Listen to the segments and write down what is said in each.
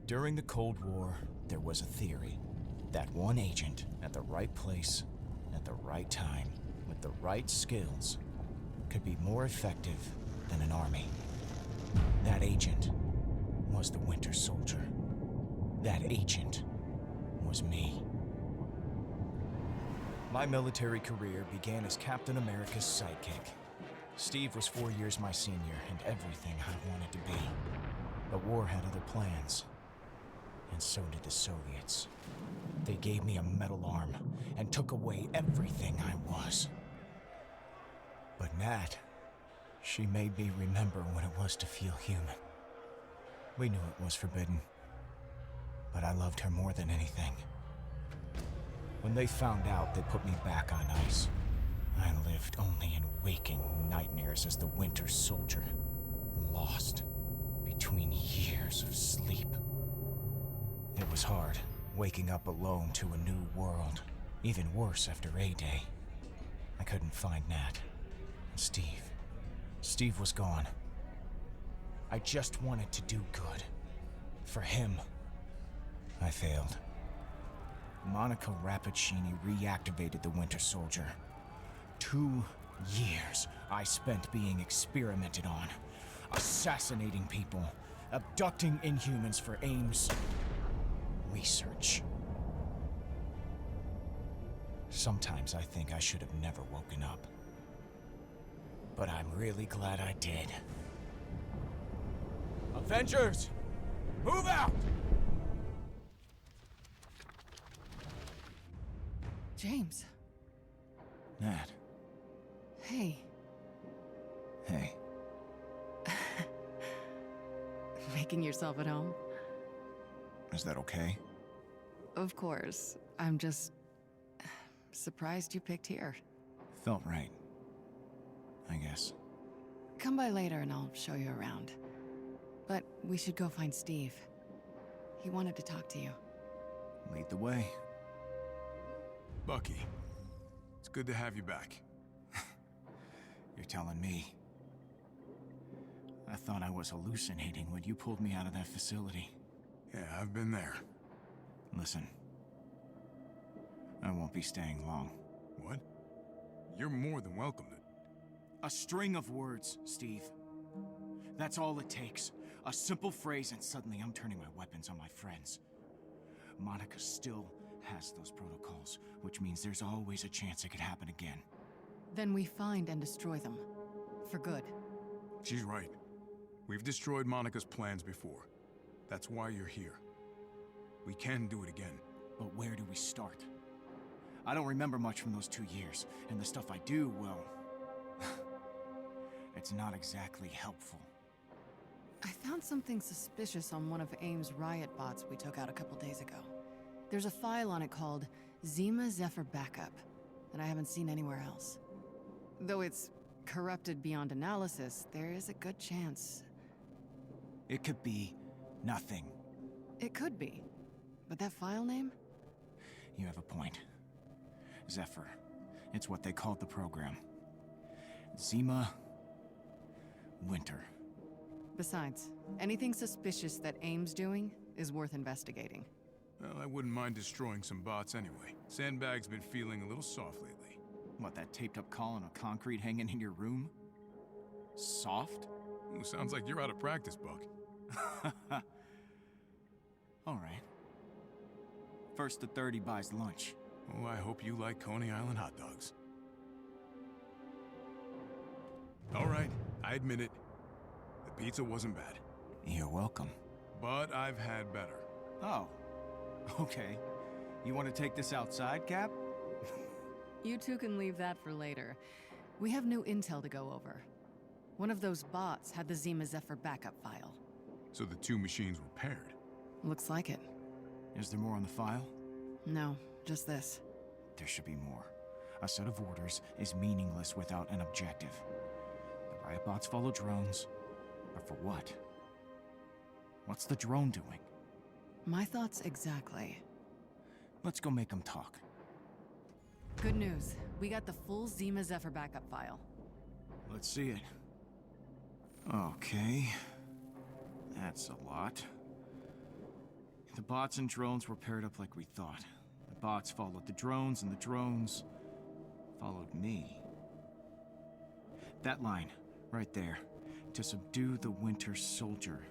During the Cold War, there was a theory that one agent at the right place, at the right time, with the right skills, could be more effective than an army. That agent was the Winter Soldier. That agent was me. My military career began as Captain America's sidekick. Steve was 4 years my senior and everything I wanted to be. The war had other plans, and so did the Soviets. They gave me a metal arm and took away everything I was. But Nat, she made me remember what it was to feel human. We knew it was forbidden, but I loved her more than anything. When they found out, they put me back on ice. I lived only in waking nightmares as the Winter Soldier, lost between years of sleep. It was hard, waking up alone to a new world. Even worse after A-Day. I couldn't find Nat. And Steve. Steve was gone. I just wanted to do good. For him. I failed. Monica Rappaccini reactivated the Winter Soldier. 2 years I spent being experimented on. Assassinating people. Abducting Inhumans for AIM's research. Sometimes I think I should have never woken up. But I'm really glad I did. Avengers! Move out! James. Nat. Hey. Hey. Making yourself at home? Is that okay? Of course. I'm just surprised you picked here. Felt right. I guess. Come by later and I'll show you around. But we should go find Steve. He wanted to talk to you. Lead the way. Bucky, it's good to have you back. You're telling me. I thought I was hallucinating when you pulled me out of that facility. Yeah, I've been there. Listen. I won't be staying long. What? You're more than welcome to... A string of words, Steve. That's all it takes. A simple phrase and suddenly I'm turning my weapons on my friends. Monica still has those protocols, which means there's always a chance it could happen again. Then we find and destroy them. For good. She's right. We've destroyed Monica's plans before. That's why you're here. We can do it again. But where do we start? I don't remember much from those 2 years, and the stuff I do, well... it's not exactly helpful. I found something suspicious on one of AIM's riot bots we took out a couple days ago. There's a file on it called Zima Zephyr Backup that I haven't seen anywhere else. Though it's corrupted beyond analysis, there is a good chance. It could be nothing. It could be. But that file name? You have a point. Zephyr. It's what they called the program. Zima... Winter. Besides, anything suspicious that AIM's doing is worth investigating. Well, I wouldn't mind destroying some bots anyway. Sandbag's been feeling a little soft lately. What, that taped-up column of concrete hanging in your room? Soft? Ooh, sounds like you're out of practice, Buck. All right. First to 30 buys lunch. Oh, I hope you like Coney Island hot dogs. All right, I admit it. The pizza wasn't bad. You're welcome. But I've had better. Oh. Okay. You want to take this outside, Cap? You two can leave that for later. We have new intel to go over. One of those bots had the Zima Zephyr backup file. So the two machines were paired. Looks like it. Is there more on the file? No, just this. There should be more. A set of orders is meaningless without an objective. The riot bots follow drones, but for what? What's the drone doing? My thoughts exactly. Let's go make them talk. Good news. We got the full Zima Zephyr backup file. Let's see it. Okay. That's a lot. The bots and drones were paired up like we thought. The bots followed the drones, and the drones followed me. That line, right there. To subdue the Winter Soldier.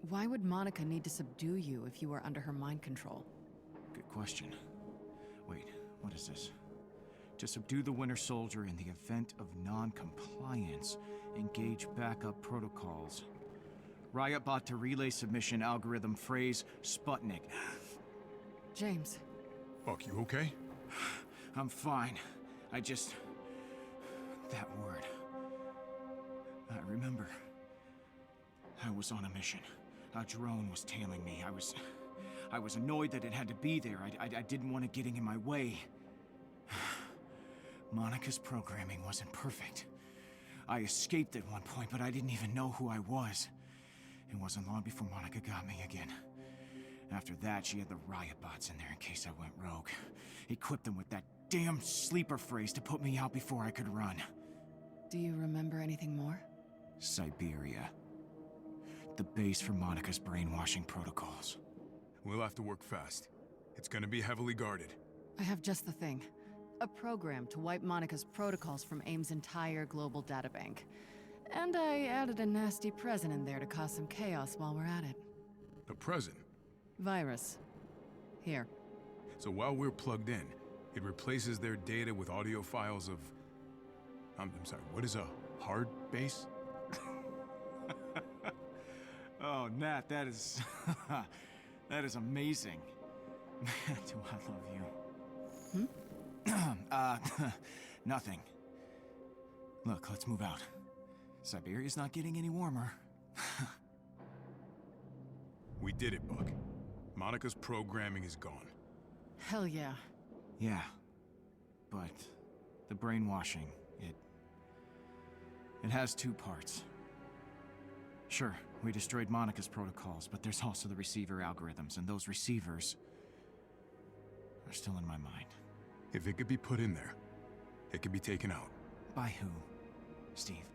Why would Monica need to subdue you if you were under her mind control? Good question. Wait, what is this? To subdue the Winter Soldier in the event of non-compliance, engage backup protocols. Riotbot to relay submission algorithm phrase Sputnik. James. Buck, you okay? I'm fine. That word. I remember. I was on a mission. A drone was tailing me. I was annoyed that it had to be there. I didn't want it getting in my way. Monica's programming wasn't perfect. I escaped at one point, but I didn't even know who I was. It wasn't long before Monica got me again. After that, she had the riot bots in there in case I went rogue. Equipped them with that damn sleeper phrase to put me out before I could run. Do you remember anything more? Siberia. The base for Monica's brainwashing protocols. We'll have to work fast. It's gonna be heavily guarded. I have just the thing. A program to wipe Monica's protocols from AIM's entire global databank. And I added a nasty present in there to cause some chaos while we're at it. A present? Virus. Here. So while we're plugged in, it replaces their data with audio files of... I'm sorry, what is a hard base? Oh, Nat, that is... that is amazing. Man, do I love you. Nothing. Look, let's move out. Siberia's not getting any warmer. We did it, Buck. Monica's programming is gone. Hell yeah. Yeah. But the brainwashing, it has two parts. Sure, we destroyed Monica's protocols, but there's also the receiver algorithms, and those receivers are still in my mind. If it could be put in there, it could be taken out. By who, Steve?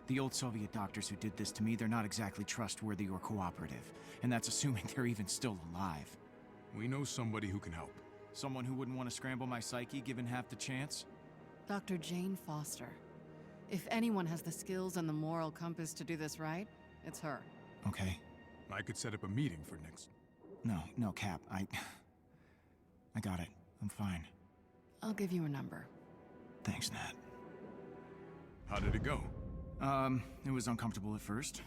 The old Soviet doctors who did this to me, they're not exactly trustworthy or cooperative. And that's assuming they're even still alive. We know somebody who can help. Someone who wouldn't want to scramble my psyche given half the chance? Dr. Jane Foster. If anyone has the skills and the moral compass to do this right, it's her. Okay. I could set up a meeting for next... No, Cap. I got it. I'm fine. I'll give you a number. Thanks, Nat. How did it go? It was uncomfortable at first.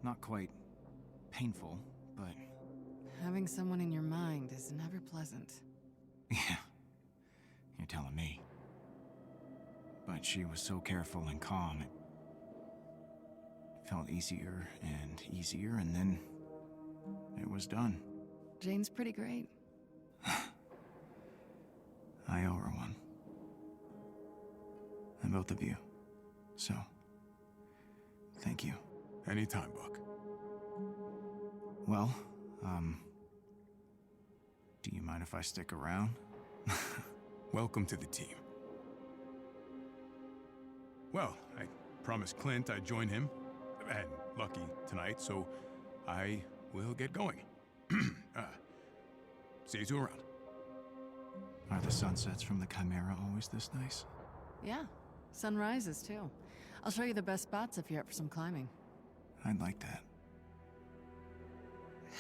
Not quite painful, but... Having someone in your mind is never pleasant. Yeah. You're telling me. But she was so careful and calm, it felt easier and easier, and then it was done. Jane's pretty great. I owe her one. And both of you. So, thank you. Anytime, Buck. Well, do you mind if I stick around? Welcome to the team. Well, I promised Clint I'd join him, and Lucky tonight, so I will get going. See you two around. Are the sunsets from the Chimera always this nice? Yeah, sunrises too. I'll show you the best spots if you're up for some climbing. I'd like that.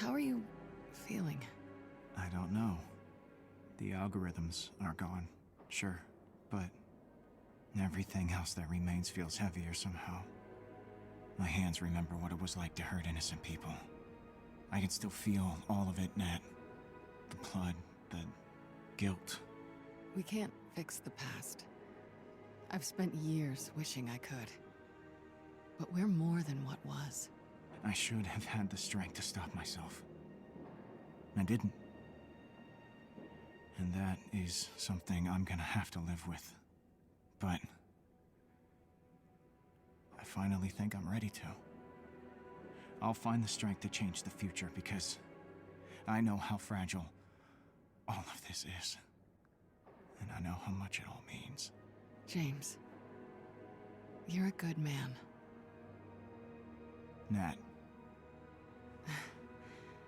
How are you feeling? I don't know. The algorithms are gone, sure, but everything else that remains feels heavier somehow. My hands remember what it was like to hurt innocent people. I can still feel all of it, Nat. The blood, the guilt. We can't fix the past. I've spent years wishing I could. But we're more than what was. I should have had the strength to stop myself. I didn't. And that is something I'm gonna have to live with. But I finally think I'm ready to. I'll find the strength to change the future because I know how fragile all of this is. And I know how much it all means. James, you're a good man. Nat.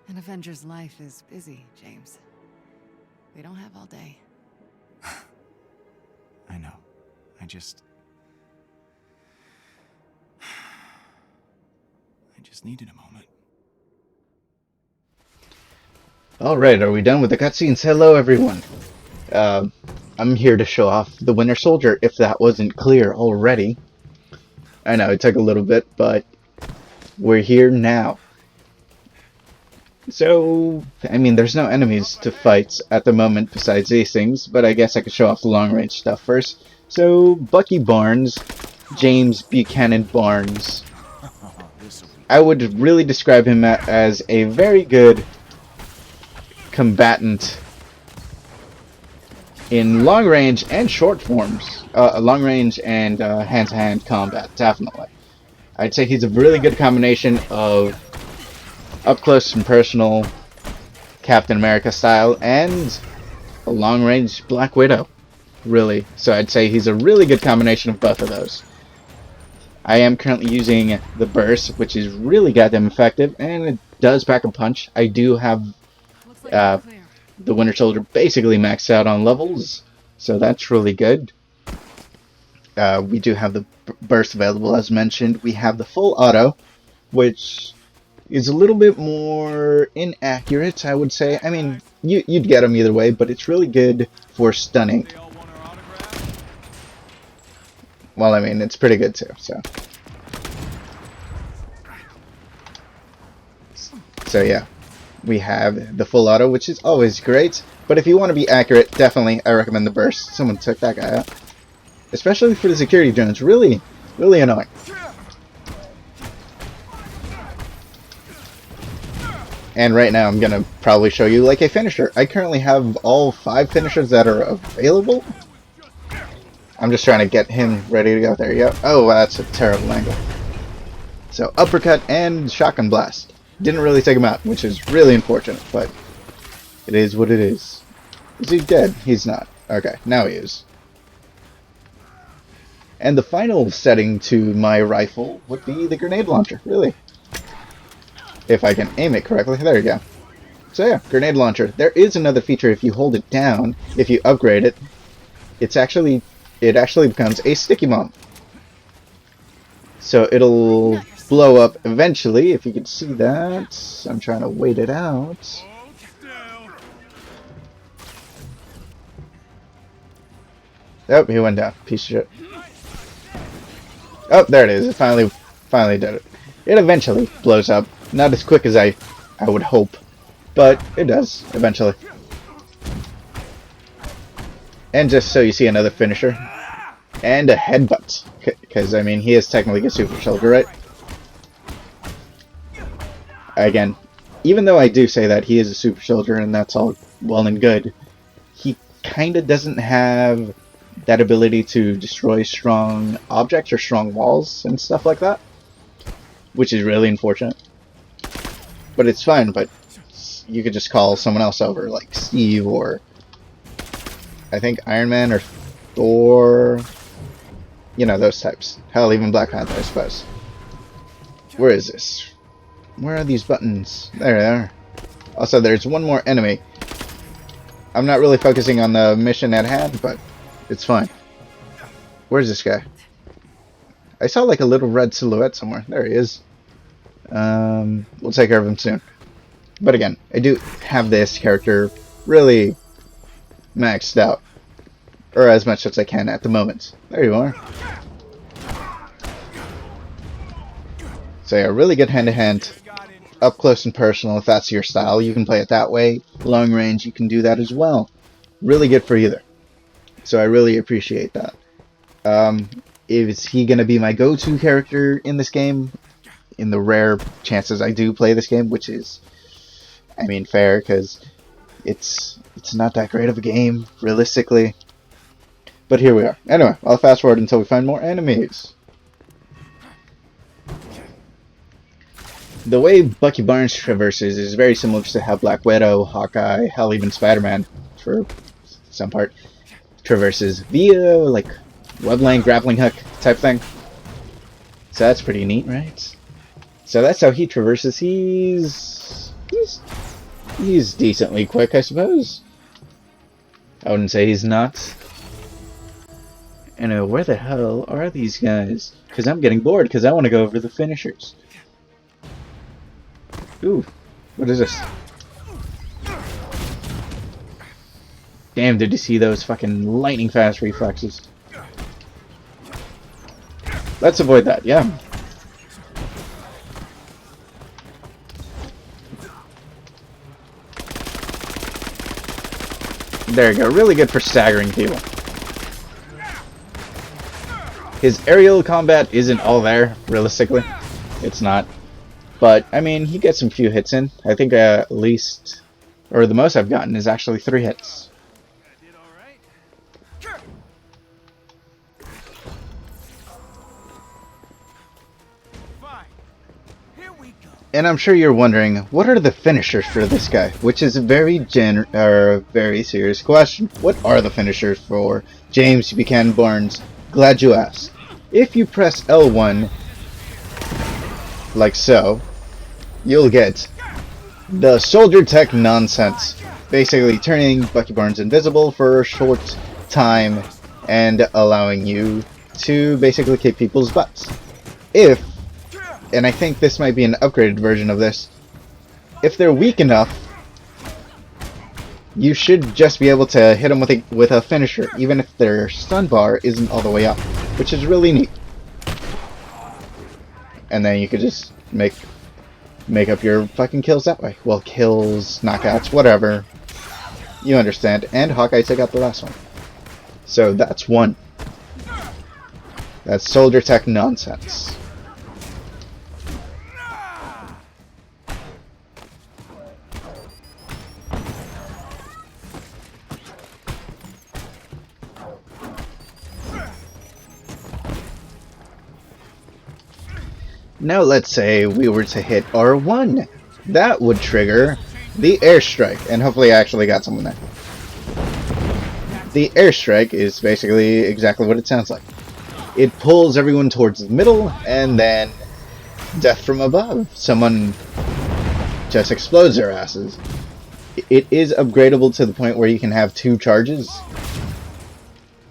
An Avenger's life is busy, James. We don't have all day. I know. I just needed a moment. Alright, are we done with the cutscenes? Hello, everyone. I'm here to show off the Winter Soldier, if that wasn't clear already. I know, it took a little bit, but we're here now. So, I mean, there's no enemies to fight at the moment besides these things, but I guess I could show off the long-range stuff first. So, Bucky Barnes, James Buchanan Barnes. I would really describe him as a very good combatant in long range and short forms. Long range and hand-to-hand combat, definitely. I'd say he's a really good combination of up close and personal Captain America style and a long range Black Widow, really. So I'd say he's a really good combination of both of those. I am currently using the burst, which is really goddamn effective, and it does pack a punch. I do have the Winter Soldier basically maxed out on levels, so that's really good. We do have the burst available, as mentioned. We have the full auto, which is a little bit more inaccurate, I would say. I mean, you'd get them either way, but it's really good for stunning. Well, I mean, it's pretty good too, so. So yeah, we have the full auto, which is always great. But if you want to be accurate, definitely, I recommend the burst. Someone took that guy out. Especially for the security drones. Really, really annoying. And right now I'm going to probably show you like a finisher. I currently have all 5 finishers that are available. I'm just trying to get him ready to go. There you go. Oh, wow, that's a terrible angle. So, uppercut and shotgun blast. Didn't really take him out, which is really unfortunate, but it is what it is. Is he dead? He's not. Okay, now he is. And the final setting to my rifle would be the grenade launcher, really. If I can aim it correctly. There you go. So yeah, grenade launcher. There is another feature if you hold it down, if you upgrade it, it actually becomes a sticky bomb. So it'll blow up eventually, if you can see that. I'm trying to wait it out. Oh, he went down. Piece of shit. Oh, there it is. It finally did it. It eventually blows up. Not as quick as I would hope, but it does eventually. And just so you see another finisher. And a headbutt. Because, I mean, he is technically a super soldier, right? Again, even though I do say that he is a super soldier and that's all well and good, he kind of doesn't have that ability to destroy strong objects or strong walls and stuff like that. Which is really unfortunate. But it's fine, but you could just call someone else over, like Steve or I think Iron Man or Thor. You know, those types. Hell, even Black Panther, I suppose. Where is this? Where are these buttons? There they are. Also, there's one more enemy. I'm not really focusing on the mission at hand, but it's fine. Where's this guy? I saw like a little red silhouette somewhere. There he is. We'll take care of him soon. But again, I do have this character really maxed out. Or as much as I can at the moment. There you are. So yeah, really good hand-to-hand. Up close and personal, if that's your style. You can play it that way. Long range, you can do that as well. Really good for either. So I really appreciate that. Is he going to be my go-to character in this game? In the rare chances I do play this game, which is, I mean, fair, because it's not that great of a game, realistically. But here we are. Anyway, I'll fast forward until we find more enemies. The way Bucky Barnes traverses is very similar to how Black Widow, Hawkeye, hell, even Spider-Man, for some part, traverses via, like, webline grappling hook type thing. So that's pretty neat, right? So that's how he traverses. He's He's decently quick, I suppose. I wouldn't say he's not. And where the hell are these guys? Because I'm getting bored, because I want to go over the finishers. Ooh, what is this? Damn, did you see those fucking lightning fast reflexes? Let's avoid that, yeah. There you go, really good for staggering people. His aerial combat isn't all there, realistically. It's not. But, I mean, he gets some few hits in. I think at least, or the most I've gotten is actually 3 hits. And I'm sure you're wondering, what are the finishers for this guy? Which is a very very serious question. What are the finishers for James Buchanan Barnes? Glad you asked. If you press L1, like so, you'll get the Soldier Tech nonsense. Basically turning Bucky Barnes invisible for a short time and allowing you to basically kick people's butts. And I think this might be an upgraded version of this, if they're weak enough, you should just be able to hit them with a finisher, even if their stun bar isn't all the way up, which is really neat. And then you could just make up your fucking kills that way. Well, kills, knockouts, whatever. You understand. And Hawkeye took out the last one. So that's one. That's Soldier Tech nonsense. Now let's say we were to hit R1. That would trigger the airstrike, and hopefully I actually got someone there. The airstrike is basically exactly what it sounds like. It pulls everyone towards the middle, and then death from above. Someone just explodes their asses. It is upgradable to the point where you can have 2 charges,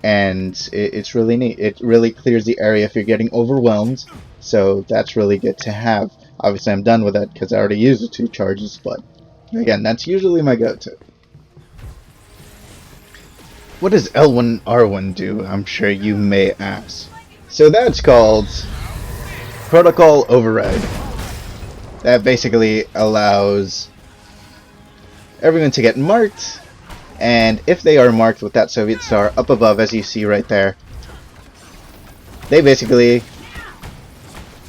and it's really neat. It really clears the area if you're getting overwhelmed. So that's really good to have. Obviously I'm done with it because I already used the 2 charges, but again, that's usually my go-to. What does L1 R1 do? I'm sure you may ask. So that's called Protocol Override. That basically allows everyone to get marked, and if they are marked with that Soviet star up above, as you see right there,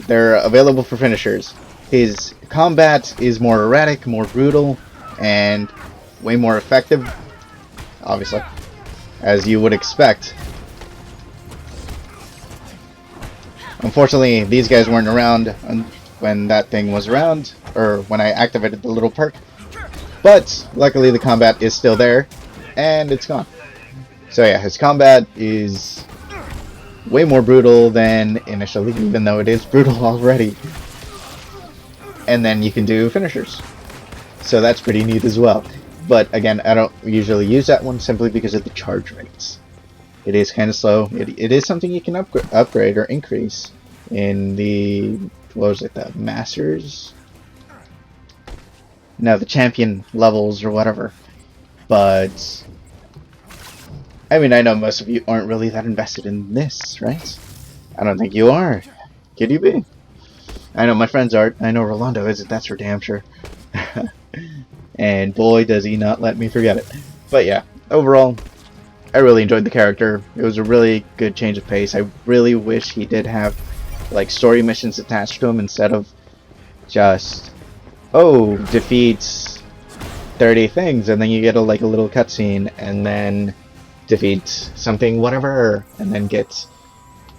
they're available for finishers. His combat is more erratic, more brutal, and way more effective, obviously, as you would expect. Unfortunately, these guys weren't around when that thing was around, or when I activated the little perk. But luckily the combat is still there, and it's gone. So yeah, his combat is way more brutal than initially, even though it is brutal already. And then you can do finishers. So that's pretty neat as well. But again, I don't usually use that one simply because of the charge rates. It is kind of slow. It is something you can upgrade or increase in the, what was it, the Masters? No, the Champion levels or whatever. But I mean, I know most of you aren't really that invested in this, right? I don't think you are. Could you be? I know my friends aren't. I know Rolando isn't, that's for damn sure. And boy, does he not let me forget it. But yeah, overall, I really enjoyed the character. It was a really good change of pace. I really wish he did have, like, story missions attached to him instead of just, oh, defeats 30 things, and then you get a little cutscene, and then defeat something, whatever, and then get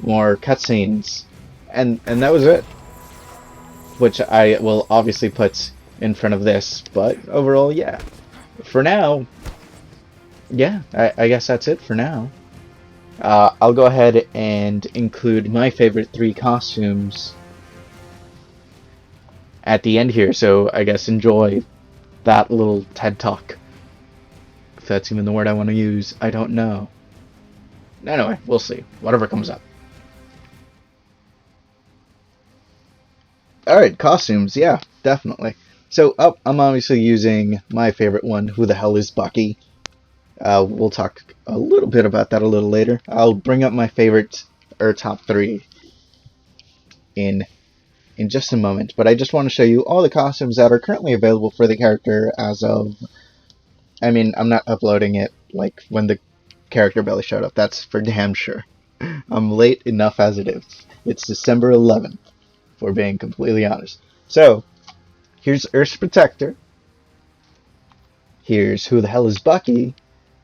more cutscenes, and that was it. Which I will obviously put in front of this, but overall, yeah. For now, yeah, I guess that's it for now. I'll go ahead and include my favorite 3 costumes at the end here, so I guess enjoy that little TED Talk. If that's even the word I want to use, I don't know. Anyway, we'll see. Whatever comes up. Alright, costumes, yeah, definitely. So, I'm obviously using my favorite one, Who the Hell is Bucky? We'll talk a little bit about that a little later. I'll bring up my favorite, or top 3 in just a moment, but I just want to show you all the costumes that are currently available for the character as of... I mean, I'm not uploading it like when the character barely showed up, that's for damn sure. I'm late enough as it is. It's December 11th, if we're being completely honest. So, here's Earth's Protector. Here's Who the Hell is Bucky?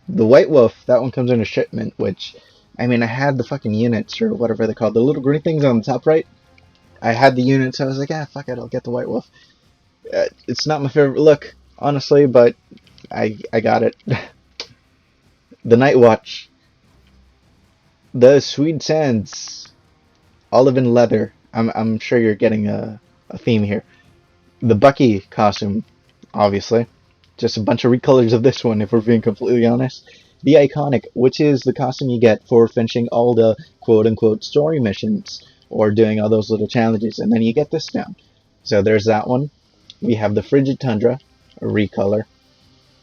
The White Wolf, that one comes in a shipment, which, I mean, I had the fucking units, or whatever they're called, the little green things on the top right. I had the units, so I was like, ah, fuck it, I'll get the White Wolf. It's not my favorite look, honestly, but I got it. The Night Watch. The Swede Sands. Olive and leather. I'm sure you're getting a theme here. The Bucky costume, obviously. Just a bunch of recolors of this one, if we're being completely honest. The Iconic, which is the costume you get for finishing all the quote-unquote story missions, or doing all those little challenges, and then you get this down. So there's that one. We have the Frigid Tundra, a recolor.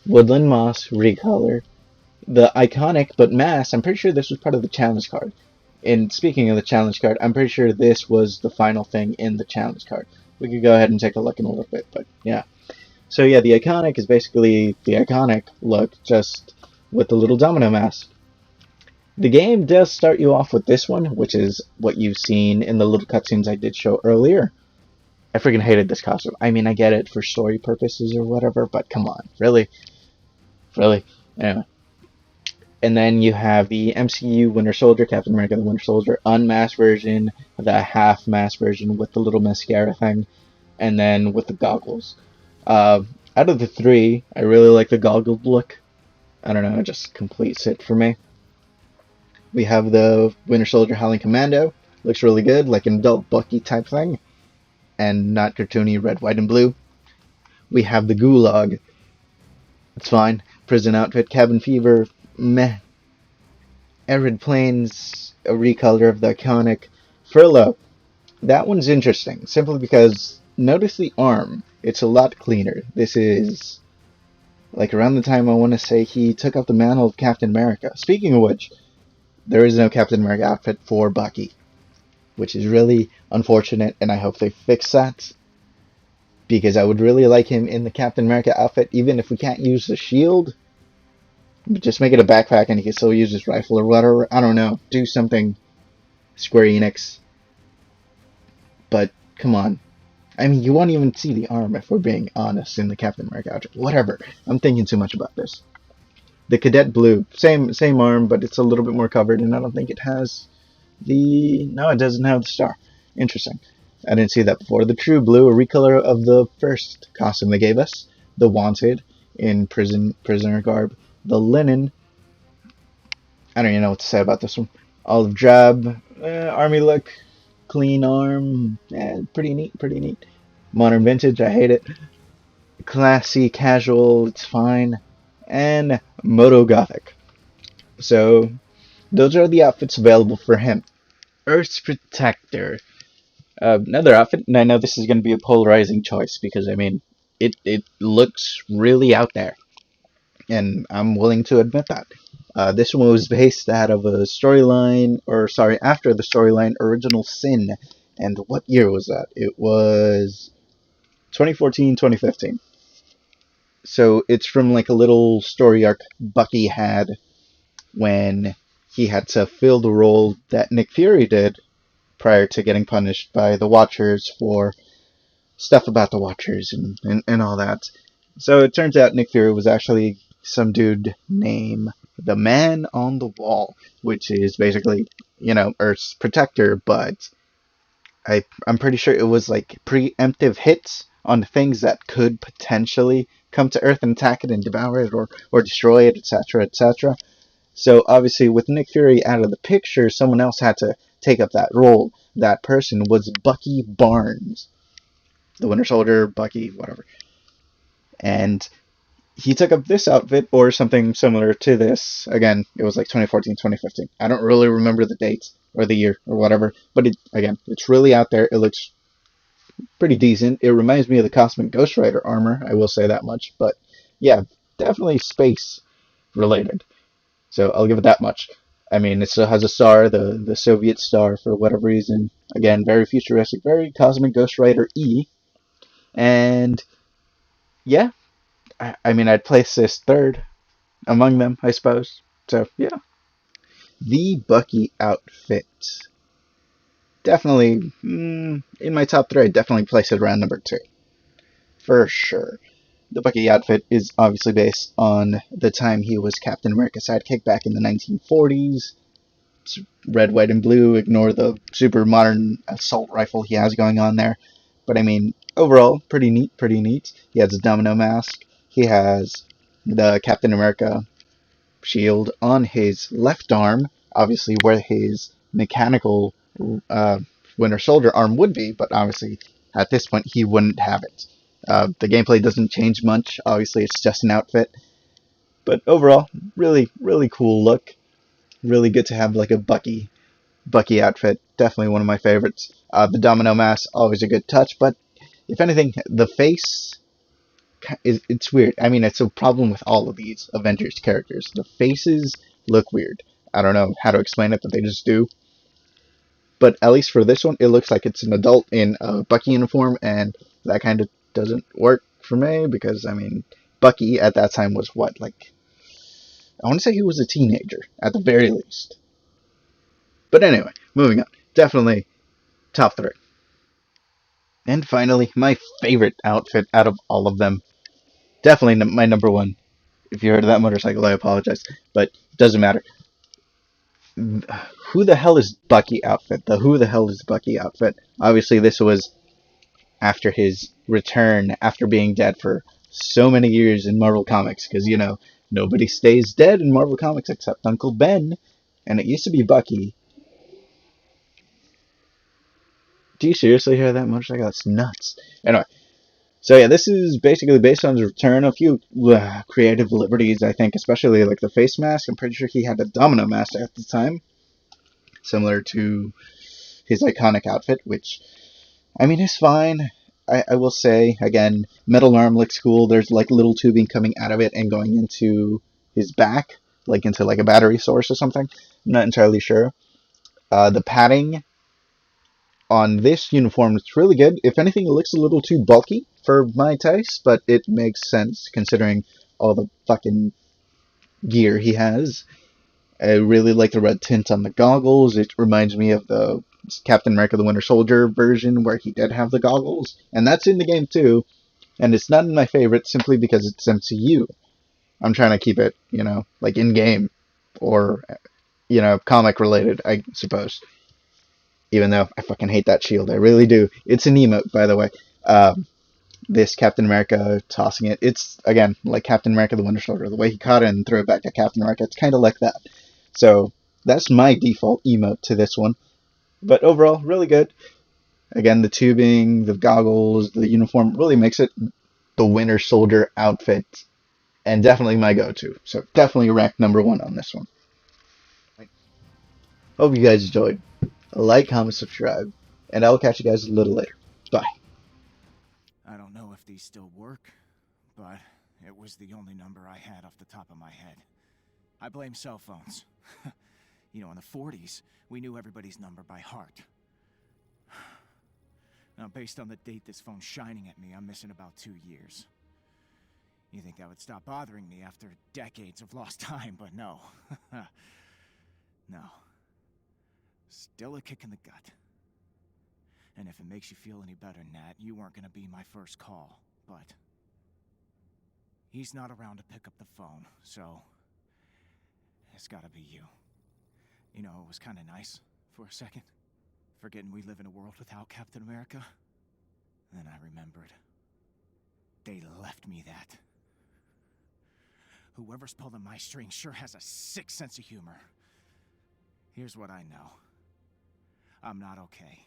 Woodland Moss, recolor. The Iconic, but Mass, I'm pretty sure this was part of the challenge card. And speaking of the challenge card, I'm pretty sure this was the final thing in the challenge card. We could go ahead and take a look in a little bit, but yeah. So yeah, the Iconic is basically the iconic look, just with the little domino mask. The game does start you off with this one, which is what you've seen in the little cutscenes I did show earlier. I freaking hated this costume. I mean, I get it for story purposes or whatever, but come on, really? Really? Anyway. And then you have the MCU Winter Soldier, Captain America the Winter Soldier, unmasked version, the half-masked version with the little mascara thing, and then with the goggles. Out of the 3, I really like the goggled look. I don't know, it just completes it for me. We have the Winter Soldier Howling Commando. Looks really good, like an adult Bucky type thing. And not cartoony red, white, and blue. We have the Gulag. It's fine. Prison Outfit, Cabin Fever, meh. Arid Plains, a recolor of the iconic. Furlough. That one's interesting, simply because notice the arm. It's a lot cleaner. This is like around the time I want to say he took up the mantle of Captain America. Speaking of which, there is no Captain America outfit for Bucky, which is really unfortunate, and I hope they fix that, because I would really like him in the Captain America outfit, even if we can't use the shield. Just make it a backpack and he can still use his rifle or whatever. I don't know. Do something, Square Enix. But, come on. I mean, you won't even see the arm, if we're being honest, in the Captain America outfit. Whatever. I'm thinking too much about this. The Cadet Blue. Same arm, but it's a little bit more covered, and I don't think it has the... No, it doesn't have the star. Interesting. I didn't see that before. The True Blue, a recolor of the first costume they gave us. The Wanted, in prisoner garb. The Linen. I don't even know what to say about this one. Olive Drab. Army look. Clean arm. Pretty neat. Modern Vintage, I hate it. Classy Casual, it's fine. And Moto Gothic. So, those are the outfits available for him. Earth's Protector. Another outfit, and I know this is going to be a polarizing choice, because, I mean, it looks really out there. And I'm willing to admit that. This one was based out of a storyline, after the storyline Original Sin. And what year was that? It was 2014, 2015. So it's from like a little story arc Bucky had when he had to fill the role that Nick Fury did prior to getting punished by the Watchers for stuff about the Watchers and all that. So it turns out Nick Fury was actually some dude named the Man on the Wall, which is basically, Earth's protector, but I'm pretty sure it was like preemptive hits on things that could potentially come to Earth and attack it and devour it or destroy it, etc., etc. So obviously with Nick Fury out of the picture, someone else had to take up that role. That person was Bucky Barnes. The Winter Soldier, Bucky, whatever. And he took up this outfit or something similar to this. Again, it was like 2014, 2015. I don't really remember the dates or the year or whatever, but it's really out there. It looks pretty decent. It reminds me of the Cosmic Ghost Rider armor, I will say that much. But yeah, definitely space related. So I'll give it that much. I mean, it still has a star, the Soviet star, for whatever reason. Again, very futuristic, very Cosmic Ghost Rider E. And yeah, I mean, I'd place this third among them, I suppose. So yeah, the Bucky outfit. Definitely, in my top three, I'd definitely place it around number 2. For sure. The Bucky outfit is obviously based on the time he was Captain America's sidekick back in the 1940s. It's red, white, and blue. Ignore the super modern assault rifle he has going on there. But I mean, overall, pretty neat, pretty neat. He has a domino mask. He has the Captain America shield on his left arm, obviously where his mechanical Winter Soldier arm would be, but obviously at this point he wouldn't have it. The gameplay doesn't change much. Obviously, it's just an outfit. But overall, really, really cool look. Really good to have like a Bucky outfit. Definitely one of my favorites. The domino mask, always a good touch. But if anything, the face it's weird. I mean, it's a problem with all of these Avengers characters. The faces look weird. I don't know how to explain it, but they just do. But at least for this one, it looks like it's an adult in a Bucky uniform, and that kind of doesn't work for me because, I mean, Bucky at that time was what, like, I want to say he was a teenager at the very least. But anyway, moving on. Definitely top 3. And finally, my favorite outfit out of all of them. Definitely my number 1. If you heard of that motorcycle, I apologize. But it doesn't matter. Who the hell is Bucky outfit? The Who the hell is Bucky outfit? Obviously, this was after his return after being dead for so many years in Marvel Comics. Because, you know, nobody stays dead in Marvel Comics except Uncle Ben. And it used to be Bucky. Do you seriously hear that motorcycle? That's nuts. Anyway. So yeah, this is basically based on his return. A few creative liberties, I think, especially like the face mask. I'm pretty sure he had a domino mask at the time, similar to his iconic outfit, which, I mean, is fine. I will say, again, metal arm looks cool. There's like little tubing coming out of it and going into his back, like into like a battery source or something. I'm not entirely sure. The padding on this uniform is really good. If anything, it looks a little too bulky for my taste, but it makes sense considering all the fucking gear he has. I really like the red tint on the goggles. It reminds me of the Captain America the Winter Soldier version where he did have the goggles, and that's in the game too. And it's not in my favorite simply because it's MCU. I'm trying to keep it, you know, like in-game or, you know, comic related, I suppose. Even though I fucking hate that shield. I really do. It's an emote, by the way. This Captain America tossing it. It's, again, like Captain America the Winter Soldier. The way he caught it and threw it back to Captain America, it's kind of like that. So, that's my default emote to this one. But overall, really good. Again, the tubing, the goggles, the uniform really makes it the Winter Soldier outfit. And definitely my go-to. So, definitely ranked number 1 on this one. Hope you guys enjoyed. Like, comment, subscribe, and I'll catch you guys a little later. Bye. I don't know if these still work, but it was the only number I had off the top of my head. I blame cell phones. You know, in the 40s, we knew everybody's number by heart. Now, based on the date this phone's shining at me, I'm missing about 2 years. You think that would stop bothering me after decades of lost time, but no. No. Still a kick in the gut. And if it makes you feel any better, Nat, you weren't gonna be my first call, but he's not around to pick up the phone, so it's gotta be you. You know, it was kinda nice for a second, forgetting we live in a world without Captain America. Then I remembered. They left me that. Whoever's pulling my strings sure has a sick sense of humor. Here's what I know. I'm not okay.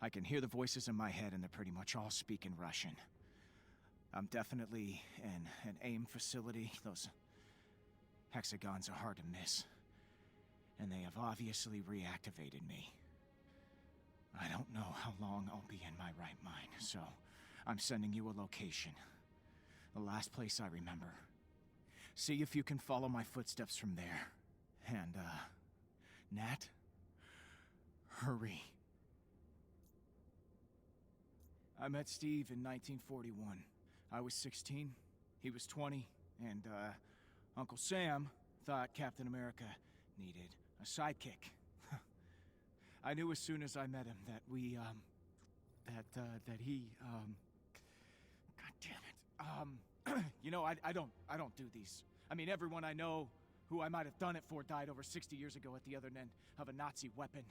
I can hear the voices in my head and they're pretty much all speaking Russian. I'm definitely in an AIM facility. Those hexagons are hard to miss. And they have obviously reactivated me. I don't know how long I'll be in my right mind, so I'm sending you a location. The last place I remember. See if you can follow my footsteps from there. And, Nat, hurry. I met Steve in 1941. I was 16, he was 20, and, Uncle Sam thought Captain America needed a sidekick. I knew as soon as I met him that we, that he, God damn it. You know, I don't do these. I mean, everyone I know who I might have done it for died over 60 years ago at the other end of a Nazi weapon.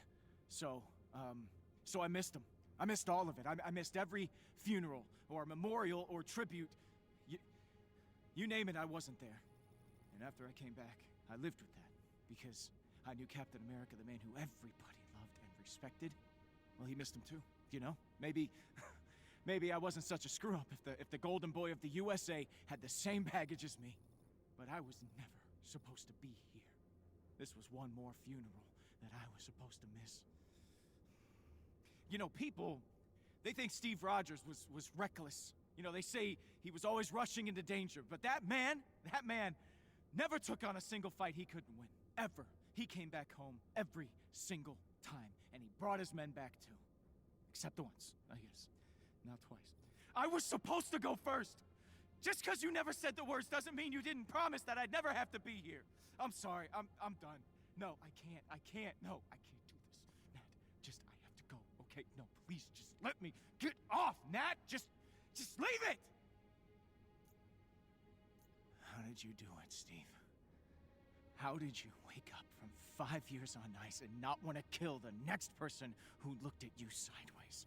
So I missed him. I missed all of it. I missed every funeral or memorial or tribute. You name it, I wasn't there. And after I came back, I lived with that because I knew Captain America, the man who everybody loved and respected. Well, he missed him too, you know? Maybe I wasn't such a screw-up if the golden boy of the USA had the same baggage as me. But I was never supposed to be here. This was one more funeral that I was supposed to miss. You know, people, they think Steve Rogers was reckless. You know, they say he was always rushing into danger. But that man never took on a single fight he couldn't win. Ever. He came back home every single time. And he brought his men back too. Except once, I guess. Not twice. I was supposed to go first! Just because you never said the words doesn't mean you didn't promise that I'd never have to be here. I'm sorry, I'm done. No, I can't, no, I can't do this. Nat, I have to go, okay? No, please, just let me get off, Nat! Just leave it! How did you do it, Steve? How did you wake up from 5 years on ice and not want to kill the next person who looked at you sideways?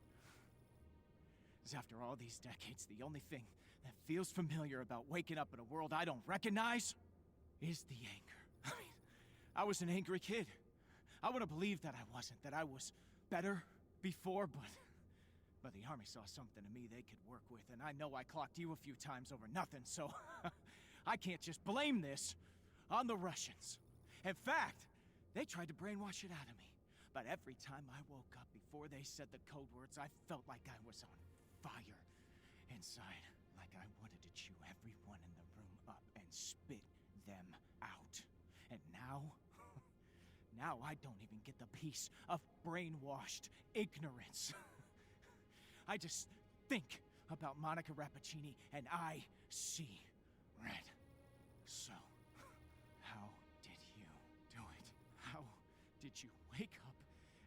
Because after all these decades, the only thing that feels familiar about waking up in a world I don't recognize is the anger. I mean, I was an angry kid. I would have believed that I wasn't, that I was better before, but the Army saw something in me they could work with, and I know I clocked you a few times over nothing, so I can't just blame this on the Russians. In fact, they tried to brainwash it out of me, but every time I woke up before they said the code words, I felt like I was on fire inside, like I wanted to chew everyone in the room up and spit them out. And now I don't even get the piece of brainwashed ignorance. I just think about Monica Rappaccini and I see red. So, how did you do it? How did you wake up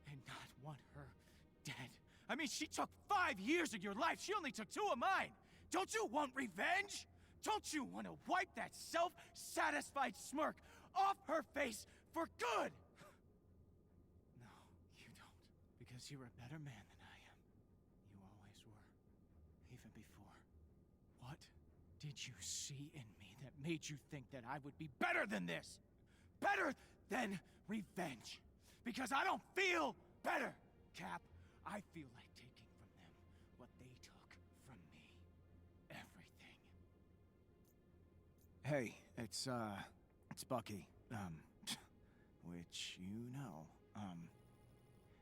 and not want her dead? I mean, she took 5 years of your life. She only took 2 of mine. Don't you want revenge? Don't you want to wipe that self-satisfied smirk off her face for good? No, you don't. Because you're a better man than I am. You always were. Even before. What did you see in me that made you think that I would be better than this? Better than revenge? Because I don't feel better, Cap. I feel like taking from them what they took from me. Everything. Hey, it's Bucky. Which you know.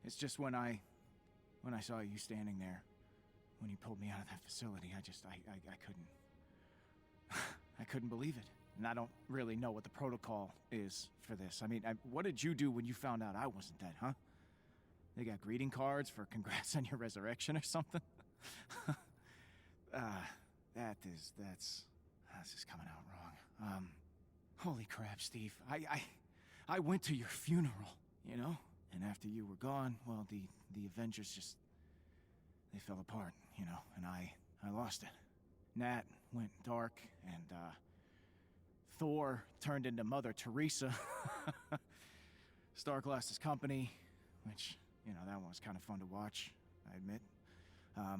It's just when I saw you standing there, when you pulled me out of that facility, I couldn't. I couldn't believe it. And I don't really know what the protocol is for this. I mean, what did you do when you found out I wasn't dead, huh? They got greeting cards for congrats on your resurrection or something? That's just coming out wrong. Holy crap, Steve. I went to your funeral, you know? And after you were gone, well, the Avengers they fell apart, you know, and I lost it. Nat went dark, and, Thor turned into Mother Teresa. Stark lost his company, which, you know, that one was kind of fun to watch, I admit. But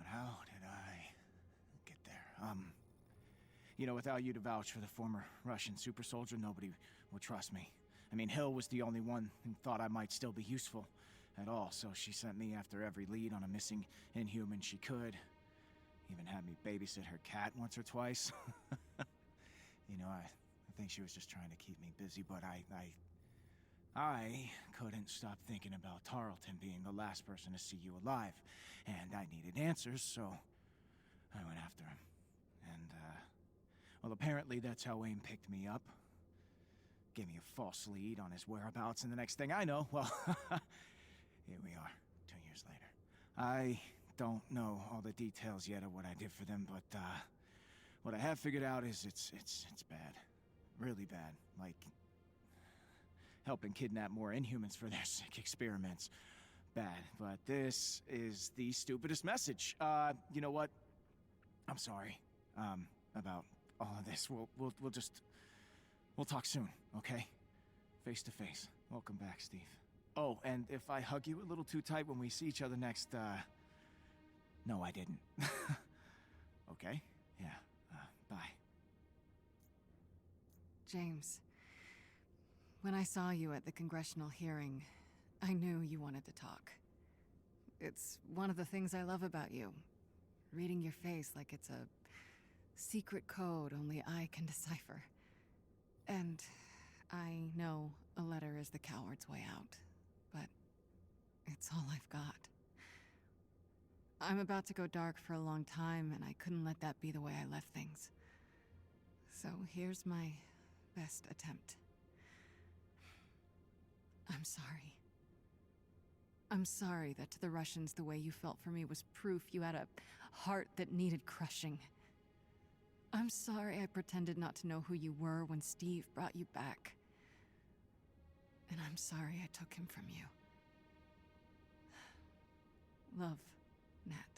how did I get there? You know, without you to vouch for the former Russian super soldier, nobody would trust me. I mean, Hill was the only one who thought I might still be useful at all, so she sent me after every lead on a missing Inhuman she could. Even had me babysit her cat once or twice. You know, I think she was just trying to keep me busy, but I couldn't stop thinking about Tarleton being the last person to see you alive. And I needed answers, so I went after him. And, well, apparently that's how AIM picked me up. Gave me a false lead on his whereabouts, and the next thing I know, well, here we are, 2 years later. I don't know all the details yet of what I did for them, but, what I have figured out is it's bad. Really bad. Like, helping kidnap more Inhumans for their sick experiments. Bad. But this is the stupidest message. You know what? I'm sorry, about all of this. We'll talk soon, okay? Face to face. Welcome back, Steve. Oh, and if I hug you a little too tight when we see each other next, no, I didn't. Okay? Yeah, bye. James, when I saw you at the congressional hearing, I knew you wanted to talk. It's one of the things I love about you. Reading your face like it's a secret code only I can decipher. And I know a letter is the coward's way out, but it's all I've got. I'm about to go dark for a long time, and I couldn't let that be the way I left things. So here's my best attempt. I'm sorry. I'm sorry that to the Russians the way you felt for me was proof you had a heart that needed crushing. I'm sorry I pretended not to know who you were when Steve brought you back. And I'm sorry I took him from you. Love, Nat.